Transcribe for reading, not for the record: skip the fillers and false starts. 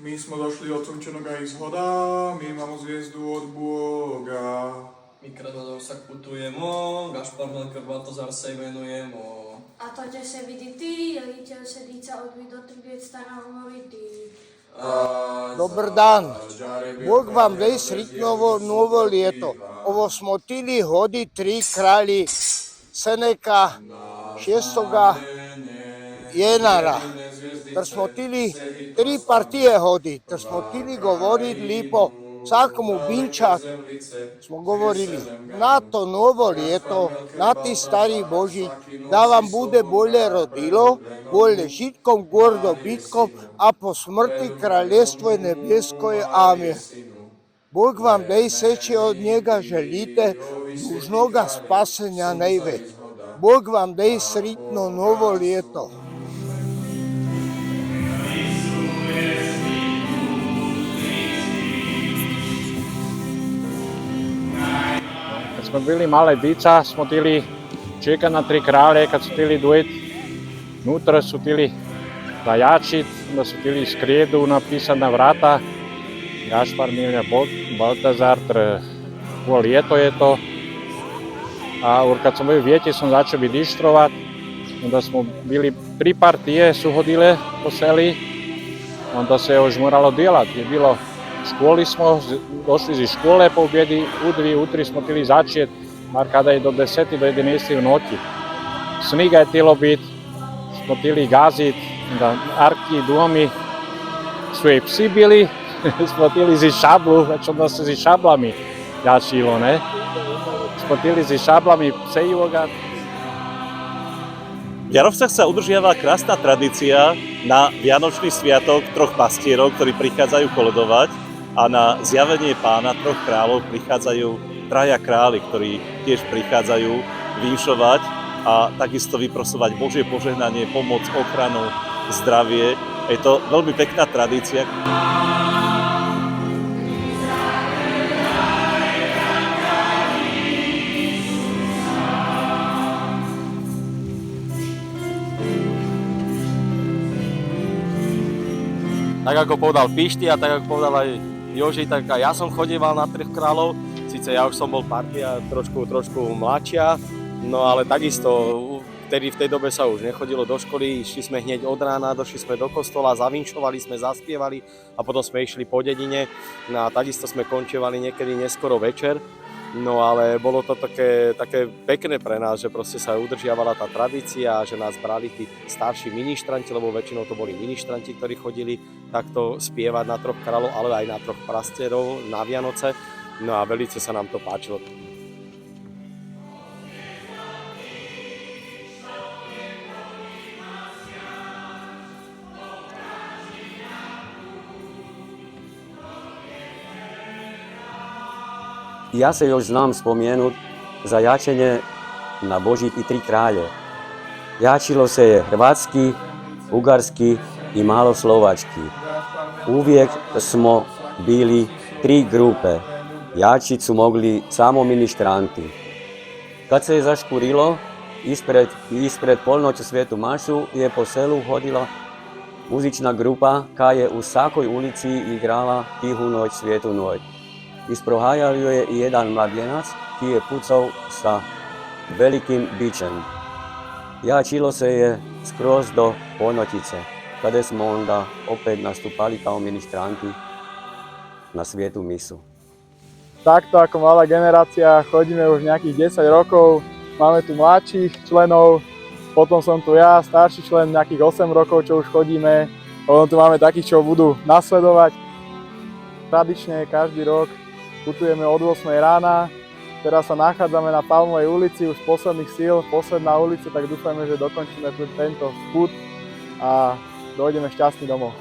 My jsme došli od Slunčenoga i zhoda, my máme zviezdu od Boga. My kradladou sa putujemo, Gašpar Melker Baltazar se jmenujemo. A to tě se vidí ty, litel sedíca od do trbiec stará hovoritý. Dobar dan. Bog vam dej sretno novo leto. Ovo smo tili hodi 3 kralji Seneka 6. januara. Ter smo tili 3 partije hodi, ter smo tili govorili lipo, vsakomu binčak smo govorili na to novo leto, na ti stari Božić, da vam bude bolje rodilo, bolje žitkom, gordo bitkom, a po smrti kraljestvo je nebesko je. Amen. Bog vam dej seče od njega želite, dužnoga spasenja najveć. Bog vam dej sretno novo leto. Kad smo bili male dica, smo tili čekati na 3 kralje, kad su tili duet, nutra su tili dajačit, onda su tili skredu napisana vrata, Gašpar Milja Baltazar, ovo ljeto je to. A kad smo bili vjeti, smo začeli dištrovat, onda smo bili 3 partije su hodile po seli, onda se još moralo djelati, je bilo v školi smo, došli iz škole po objedi, u 2, u 3 smo tili začet, mar kada je do 10 do 11 v noći. Sniga je tilo bit, smo tili gazit, da arki, domi, su i psi bili, smo tili zi šablu, već onda se zi šablami jačilo, ne? Smo tili zi šablami pse iloga. V Jarovcach sa udržiava krásna tradícia na Vianočný sviatok 3 pastierov, ktorí prichádzajú koledovať, a na zjavenie Pána 3 kráľov prichádzajú 3 králi, ktorí tiež prichádzajú vinšovať a takisto vyprosovať Božie požehnanie, pomoc, ochranu, zdravie. Je to veľmi pekná tradícia. Tak ako povedal Pišty a tak ako povedal aj Joži, tak aj ja som chodieval na 3 kráľov. Sice ja už som bol partia trošku mladšia, no ale takisto vtedy v tej dobe sa už nechodilo do školy, išli sme hneď od rána, došli sme do kostola, zavinšovali sme, zaspievali a potom sme išli po dedine. No a takisto sme končievali niekedy neskoro večer. No ale bolo to také pekné pre nás, že proste sa udržiavala tá tradícia, že nás brali tí starší ministranti, lebo väčšinou to boli ministranti, ktorí chodili takto spievať na 3 kráľov, ale aj na 3 pastierov na Vianoce. No a veľmi sa nám to páčilo. Ja se još znam spomenut za jačenje na Božić i 3 kralje. Jačilo se je hrvatski, ugarski i malo slovački. Uvijek smo bili 3 grupe. Jačit su mogli samo ministranti. Kad se je zaškurilo, ispred polnoću svetu mašu je po selu hodila muzična grupa koja je u svakoj ulici igrala Tihu noć, svijetu noć. Isprohajal ju je i jedan mladjenac ki je pucao sa velikim bičem. Jačilo se je skroz do ponoćice, kada smo onda opet nastupali kao ministranti na svijetu misu. Takto ako mladá generácia chodíme už nejakých 10 rokov, máme tu mladších členov, potom som tu ja, starší člen, nejakých 8 rokov, čo už chodíme, potom tu máme takých, čo budú nasledovať. Tradične každý rok putujeme od 8 rána, teraz sa nachádzame na Palmovej ulici, už posledných síl, posledná ulica, tak dúfajme, že dokončíme tento put a dojdeme šťastný domov.